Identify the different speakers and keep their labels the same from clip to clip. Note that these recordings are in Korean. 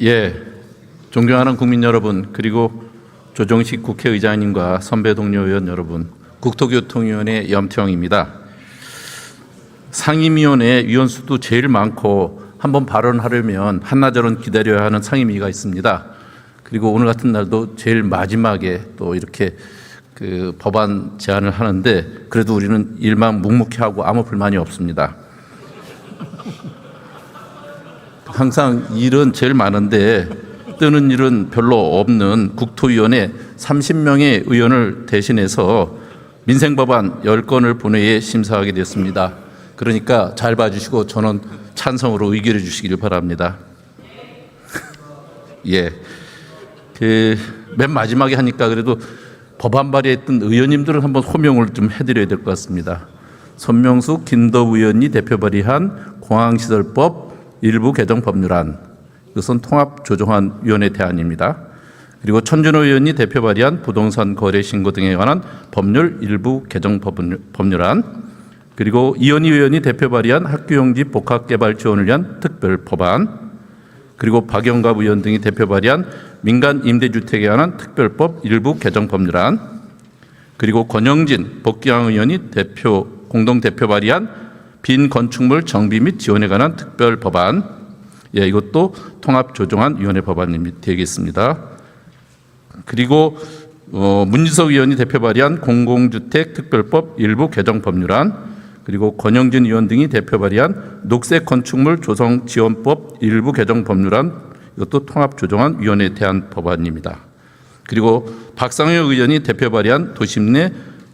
Speaker 1: 예, 존경하는 국민 여러분, 그리고 조정식 국회의장님과 선배 동료 의원 여러분, 국토교통위원회 염태영입니다. 상임위원회 위원수도 제일 많고 한번 발언하려면 한나절은 기다려야 하는 상임위가 있습니다. 그리고 오늘 같은 날도 제일 마지막에 또 이렇게 그 법안 제안을 하는데 그래도 우리는 일만 묵묵히 하고 아무 불만이 없습니다. 항상 일은 제일 많은데 뜨는 일은 별로 없는 국토위원회 30명의 의원을 대신해서 민생법안 10건을 본회의에 심사하게 됐습니다. 그러니까 잘 봐주시고 저는 찬성으로 의결해 주시기를 바랍니다. 예, 맨 마지막에 하니까 그래도 법안 발의했던 의원님들은 한번 호명을 좀 해드려야 될 것 같습니다. 손명숙, 김덕 의원이 대표 발의한 공항시설법 일부 개정 법률안, 이것은 통합조정안위원회 대안입니다. 그리고 천준호 의원이 대표 발의한 부동산 거래 신고 등에 관한 법률 일부 개정 법률안, 그리고 이현희 의원이 대표 발의한 학교용지 복합개발 지원을 위한 특별 법안, 그리고 박영갑 의원 등이 대표 발의한 민간 임대주택에 관한 특별법 일부 개정 법률안, 그리고 권영진, 복귀왕 의원이 공동 대표 발의한 빈 건축물 정비 및 지원에 관한 특별 법안, 예, 이것도 통합조정안위원회 법안이 되겠습니다. 그리고 문지석 의원이 대표 발의한 공공주택 특별법 일부 개정 법률안, 그리고 권영진 의원 등이 대표 발의한 녹색 건축물 조성 지원법 일부 개정 법률안, 이것도 통합조정안위원회 대안 법안입니다. 그리고 박상혁 의원이 대표 발의한 도심 내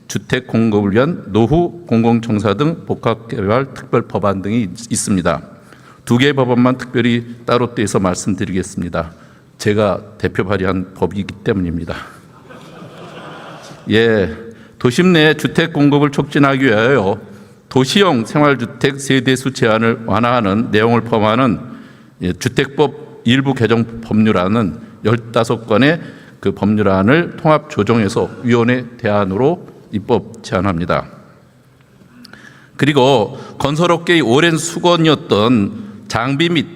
Speaker 1: 주택 공급을 위한 노후 공공청사 등 복합개발 특별 법안 등이 있습니다. 두 개의 법안만 특별히 따로 떼서 말씀드리겠습니다. 제가 대표 발의한 법이기 때문입니다. 예, 도심 내 주택 공급을 촉진하기 위하여 도시형 생활주택 세대수 제한을 완화하는 내용을 포함하는 주택법 일부 개정 법률안은 15건의 그 법률안을 통합 조정해서 위원회 대안으로 입법 제안합니다. 그리고 건설업계의 오랜 수건이었던 장비 및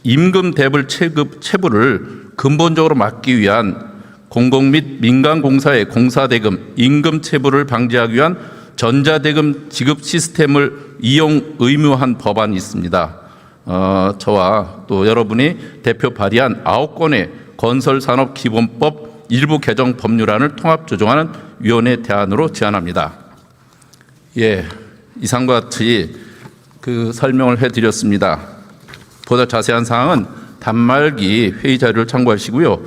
Speaker 1: 임금 대불 체불을 근본적으로 막기 위한 공공 및 민간 공사의 공사대금, 임금 체불을 방지하기 위한 전자대금 지급 시스템을 이용 의무화한 법안이 있습니다. 저와 또 여러분이 대표 발의한 9건의 건설산업기본법 일부 개정 법률안을 통합조정하는 위원회 대안으로 제안합니다. 예, 이상과 같이 그 설명을 해드렸습니다. 보다 자세한 사항은 단말기 회의 자료를 참고하시고요.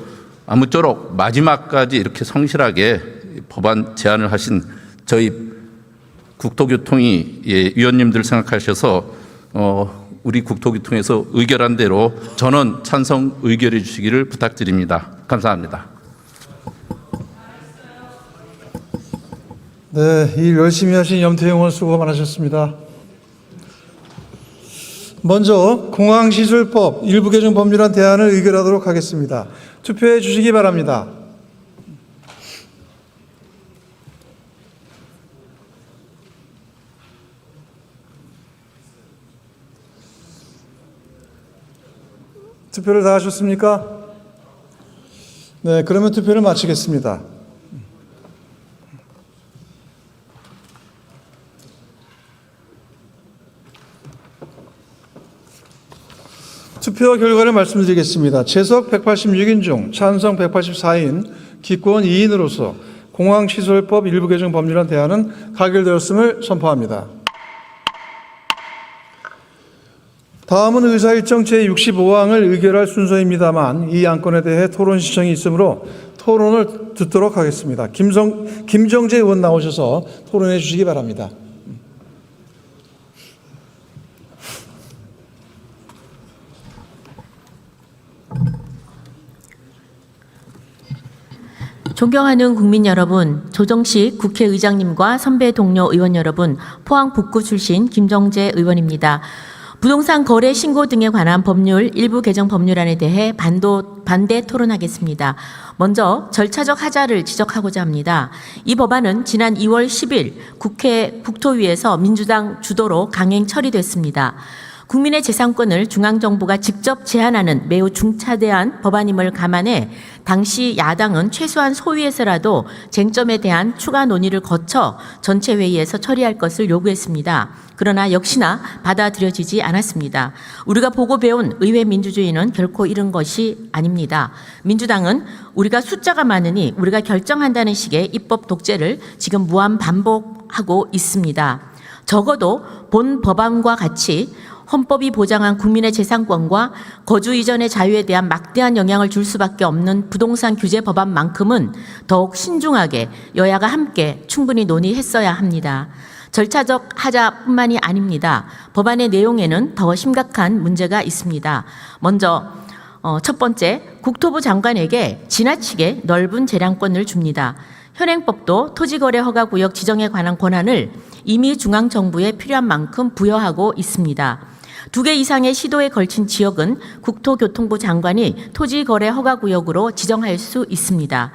Speaker 1: 아무쪼록 마지막까지 이렇게 성실하게 법안 제안을 하신 저희 국토교통위 위원님들 생각하셔서 우리 국토교통에서 의결한 대로 전원 찬성 의결해 주시기를 부탁드립니다. 감사합니다.
Speaker 2: 네, 일 열심히 하신 염태영 의원 수고 많으셨습니다. 먼저 공항시설법 일부 개정 법률안 대안을 의결하도록 하겠습니다. 투표해 주시기 바랍니다. 투표를 다 하셨습니까? 네, 그러면 투표를 마치겠습니다. 투표 결과를 말씀드리겠습니다. 채석 186인 중 찬성 184인, 기권 2인으로서 공항시설법 일부 개정 법률안 대안은 가결되었음을 선포합니다. 다음은 의사일정 제65항을 의결할 순서입니다만 이 안건에 대해 토론 신청이 있으므로 토론을 듣도록 하겠습니다. 김정재 의원 나오셔서 토론해 주시기 바랍니다.
Speaker 3: 존경하는 국민 여러분, 조정식 국회의장님과 선배 동료 의원 여러분, 포항 북구 출신 김정재 의원입니다. 부동산 거래 신고 등에 관한 법률 일부 개정 법률안에 대해 반대 토론하겠습니다. 먼저 절차적 하자를 지적하고자 합니다. 이 법안은 지난 2월 10일 국회 국토위에서 민주당 주도로 강행 처리됐습니다. 국민의 재산권을 중앙정부가 직접 제한하는 매우 중차대한 법안임을 감안해 당시 야당은 최소한 소위에서라도 쟁점에 대한 추가 논의를 거쳐 전체 회의에서 처리할 것을 요구했습니다. 그러나 역시나 받아들여지지 않았습니다. 우리가 보고 배운 의회 민주주의는 결코 이런 것이 아닙니다. 민주당은 우리가 숫자가 많으니 우리가 결정한다는 식의 입법 독재를 지금 무한 반복하고 있습니다. 적어도 본 법안과 같이 헌법이 보장한 국민의 재산권과 거주 이전의 자유에 대한 막대한 영향을 줄 수밖에 없는 부동산 규제 법안만큼은 더욱 신중하게 여야가 함께 충분히 논의했어야 합니다. 절차적 하자뿐만이 아닙니다. 법안의 내용에는 더 심각한 문제가 있습니다. 먼저 첫 번째, 국토부 장관에게 지나치게 넓은 재량권을 줍니다. 현행법도 토지거래허가구역 지정에 관한 권한을 이미 중앙정부에 필요한 만큼 부여하고 있습니다. 2개 이상의 시도에 걸친 지역은 국토교통부 장관이 토지거래허가구역으로 지정할 수 있습니다.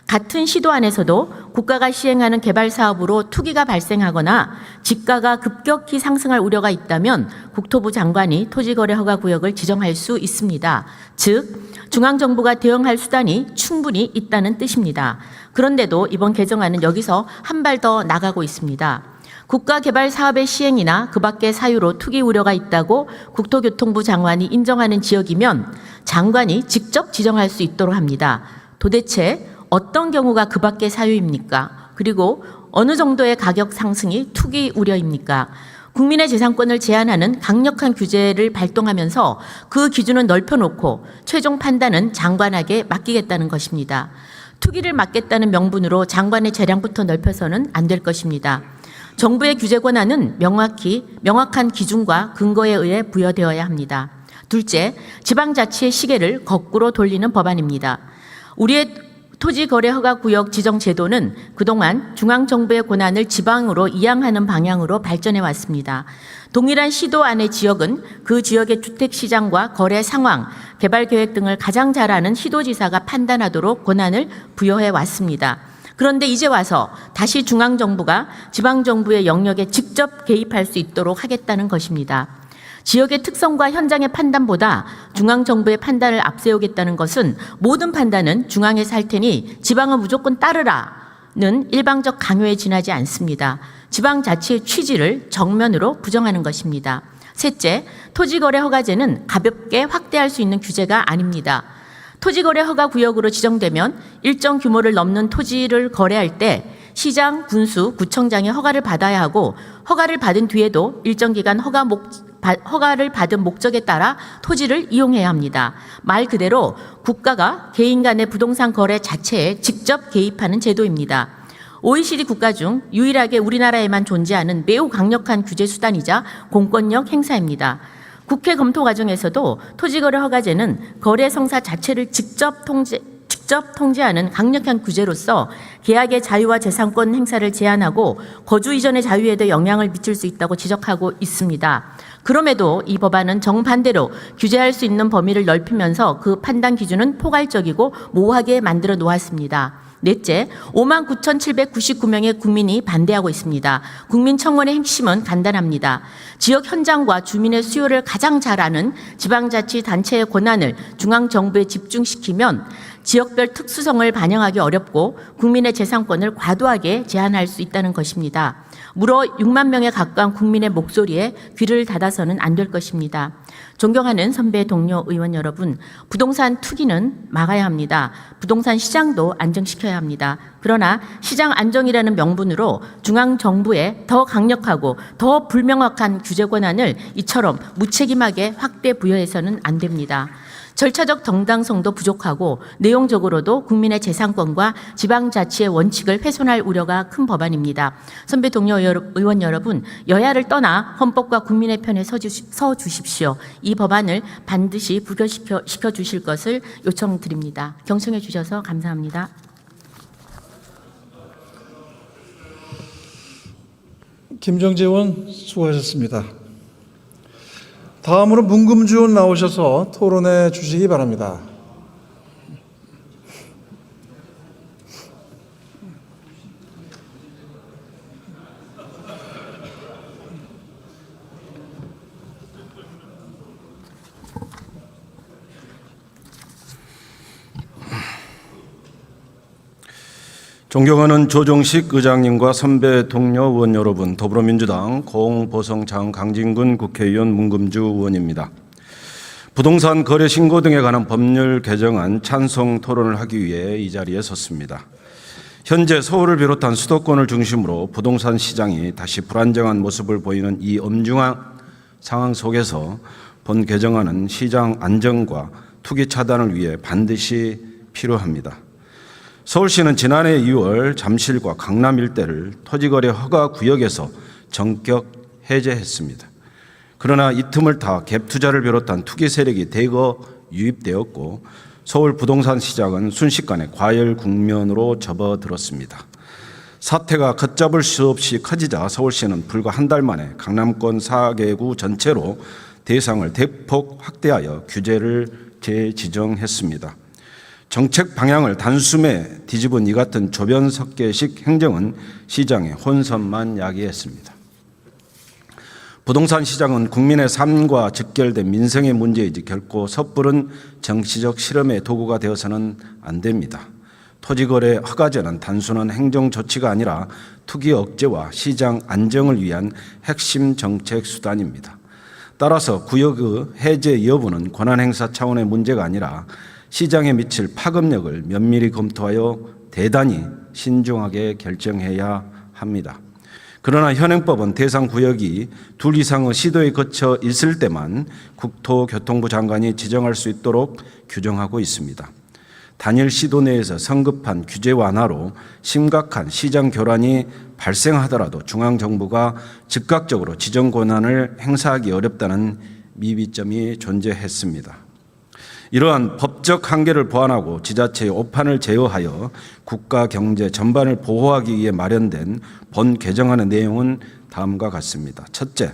Speaker 3: 같은 시도 안에서도 국가가 시행하는 개발 사업으로 투기가 발생하거나 지가가 급격히 상승할 우려가 있다면 국토부 장관이 토지거래허가구역을 지정할 수 있습니다. 즉, 중앙정부가 대응할 수단이 충분히 있다는 뜻입니다. 그런데도 이번 개정안은 여기서 한 발 더 나가고 있습니다. 국가개발 사업의 시행이나 그 밖의 사유로 투기 우려가 있다고 국토교통부 장관이 인정하는 지역이면 장관이 직접 지정할 수 있도록 합니다. 도대체 어떤 경우가 그 밖의 사유입니까? 그리고 어느 정도의 가격 상승이 투기 우려입니까? 국민의 재산권을 제한하는 강력한 규제를 발동하면서 그 기준은 넓혀놓고 최종 판단은 장관에게 맡기겠다는 것입니다. 투기를 막겠다는 명분으로 장관의 재량부터 넓혀서는 안 될 것입니다. 정부의 규제 권한은 명확한 기준과 근거에 의해 부여되어야 합니다. 둘째, 지방자치의 시계를 거꾸로 돌리는 법안입니다. 우리의 토지거래허가구역 지정 제도는 그동안 중앙정부의 권한을 지방으로 이양하는 방향으로 발전해 왔습니다. 동일한 시도 안의 지역은 그 지역의 주택시장과 거래 상황, 개발계획 등을 가장 잘 아는 시도지사가 판단하도록 권한을 부여해 왔습니다. 그런데 이제 와서 다시 중앙정부가 지방정부의 영역에 직접 개입할 수 있도록 하겠다는 것입니다. 지역의 특성과 현장의 판단보다 중앙정부의 판단을 앞세우겠다는 것은 모든 판단은 중앙에서 할 테니 지방은 무조건 따르라는 일방적 강요에 지나지 않습니다. 지방자치의 취지를 정면으로 부정하는 것입니다. 셋째, 토지거래허가제는 가볍게 확대할 수 있는 규제가 아닙니다. 토지거래 허가구역으로 지정되면 일정 규모를 넘는 토지를 거래할 때 시장, 군수, 구청장의 허가를 받아야 하고 허가를 받은 뒤에도 일정 기간 허가를 받은 목적에 따라 토지를 이용해야 합니다. 말 그대로 국가가 개인 간의 부동산 거래 자체에 직접 개입하는 제도입니다. OECD 국가 중 유일하게 우리나라에만 존재하는 매우 강력한 규제 수단이자 공권력 행사입니다. 국회 검토 과정에서도 토지거래 허가제는 거래 성사 자체를 직접 통제하는 강력한 규제로서 계약의 자유와 재산권 행사를 제한하고 거주 이전의 자유에도 영향을 미칠 수 있다고 지적하고 있습니다. 그럼에도 이 법안은 정반대로 규제할 수 있는 범위를 넓히면서 그 판단 기준은 포괄적이고 모호하게 만들어 놓았습니다. 넷째, 59,799명의 국민이 반대하고 있습니다. 국민청원의 핵심은 간단합니다. 지역 현장과 주민의 수요를 가장 잘 아는 지방자치단체의 권한을 중앙정부에 집중시키면 지역별 특수성을 반영하기 어렵고 국민의 재산권을 과도하게 제한할 수 있다는 것입니다. 무려 6만 명에 가까운 국민의 목소리에 귀를 닫아서는 안 될 것입니다. 존경하는 선배 동료 의원 여러분, 부동산 투기는 막아야 합니다. 부동산 시장도 안정시켜야 합니다. 그러나 시장 안정이라는 명분으로 중앙정부에 더 강력하고 더 불명확한 규제 권한을 이처럼 무책임하게 확대 부여해서는 안 됩니다. 절차적 정당성도 부족하고 내용적으로도 국민의 재산권과 지방자치의 원칙을 훼손할 우려가 큰 법안입니다. 선배 동료 의원 여러분, 여야를 떠나 헌법과 국민의 편에 서 주십시오. 이 법안을 반드시 부결시켜 주실 것을 요청드립니다. 경청해 주셔서 감사합니다.
Speaker 2: 김정재 의원 수고하셨습니다. 다음으로 문금주 의원 나오셔서 토론해 주시기 바랍니다.
Speaker 4: 존경하는 조정식 의장님과 선배 동료 의원 여러분, 더불어민주당 공보성장 강진군 국회의원 문금주 의원입니다. 부동산 거래 신고 등에 관한 법률 개정안 찬성 토론을 하기 위해 이 자리에 섰습니다. 현재 서울을 비롯한 수도권을 중심으로 부동산 시장이 다시 불안정한 모습을 보이는 이 엄중한 상황 속에서 본 개정안은 시장 안정과 투기 차단을 위해 반드시 필요합니다. 서울시는 지난해 2월 잠실과 강남 일대를 토지거래 허가 구역에서 전격 해제했습니다. 그러나 이 틈을 타 갭 투자를 비롯한 투기 세력이 대거 유입되었고 서울 부동산 시장은 순식간에 과열 국면으로 접어들었습니다. 사태가 걷잡을 수 없이 커지자 서울시는 불과 한 달 만에 강남권 4개구 전체로 대상을 대폭 확대하여 규제를 재지정했습니다. 정책 방향을 단숨에 뒤집은 이 같은 조변석계식 행정은 시장의 혼선만 야기했습니다. 부동산 시장은 국민의 삶과 직결된 민생의 문제이지 결코 섣부른 정치적 실험의 도구가 되어서는 안 됩니다. 토지거래 허가제는 단순한 행정 조치가 아니라 투기 억제와 시장 안정을 위한 핵심 정책 수단입니다. 따라서 구역의 해제 여부는 권한행사 차원의 문제가 아니라 시장에 미칠 파급력을 면밀히 검토하여 대단히 신중하게 결정해야 합니다. 그러나 현행법은 대상 구역이 둘 이상의 시도에 거쳐 있을 때만 국토교통부 장관이 지정할 수 있도록 규정하고 있습니다. 단일 시도 내에서 성급한 규제 완화로 심각한 시장 교란이 발생하더라도 중앙정부가 즉각적으로 지정 권한을 행사하기 어렵다는 미비점이 존재했습니다. 이러한 법적 한계를 보완하고 지자체의 오판을 제어하여 국가 경제 전반을 보호하기 위해 마련된 본 개정안의 내용은 다음과 같습니다. 첫째,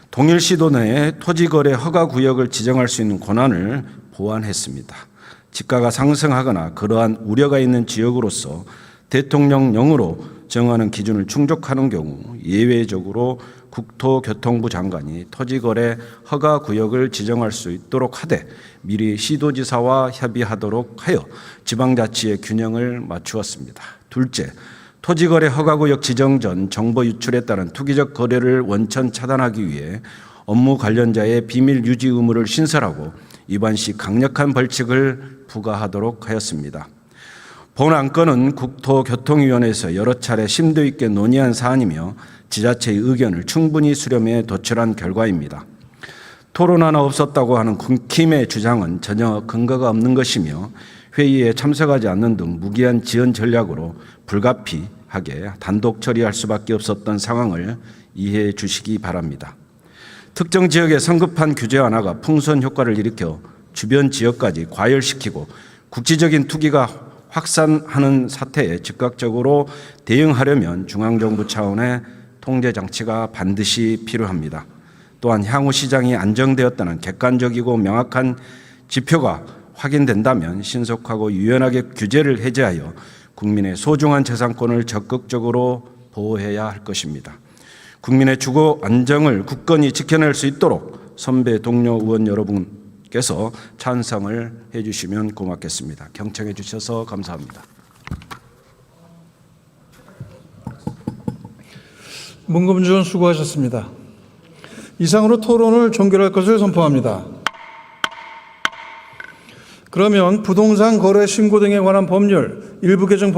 Speaker 4: 동일시도 내에 토지거래 허가 구역을 지정할 수 있는 권한을 보완했습니다. 지가가 상승하거나 그러한 우려가 있는 지역으로서 대통령령으로 정하는 기준을 충족하는 경우 예외적으로 국토교통부 장관이 토지거래 허가 구역을 지정할 수 있도록 하되 미리 시도지사와 협의하도록 하여 지방자치의 균형을 맞추었습니다. 둘째, 토지거래 허가구역 지정 전 정보 유출에 따른 투기적 거래를 원천 차단하기 위해 업무 관련자의 비밀 유지 의무를 신설하고 위반 시 강력한 벌칙을 부과하도록 하였습니다. 본 안건은 국토교통위원회에서 여러 차례 심도 있게 논의한 사안이며 지자체의 의견을 충분히 수렴해 도출한 결과입니다. 토론 하나 없었다고 하는 국힘의 주장은 전혀 근거가 없는 것이며 회의에 참석하지 않는 등 무기한 지연 전략으로 불가피하게 단독 처리할 수밖에 없었던 상황을 이해해 주시기 바랍니다. 특정 지역의 성급한 규제 완화가 풍선 효과를 일으켜 주변 지역까지 과열시키고 국지적인 투기가 확산하는 사태에 즉각적으로 대응하려면 중앙정부 차원의 통제장치가 반드시 필요합니다. 또한 향후 시장이 안정되었다는 객관적이고 명확한 지표가 확인된다면 신속하고 유연하게 규제를 해제하여 국민의 소중한 재산권을 적극적으로 보호해야 할 것입니다. 국민의 주거 안정을 굳건히 지켜낼 수 있도록 선배 동료 의원 여러분께서 찬성을 해주시면 고맙겠습니다. 경청해 주셔서 감사합니다.
Speaker 2: 문금주 의원 수고하셨습니다. 이상으로 토론을 종결할 것을 선포합니다. 그러면 부동산 거래 신고 등에 관한 법률 일부 개정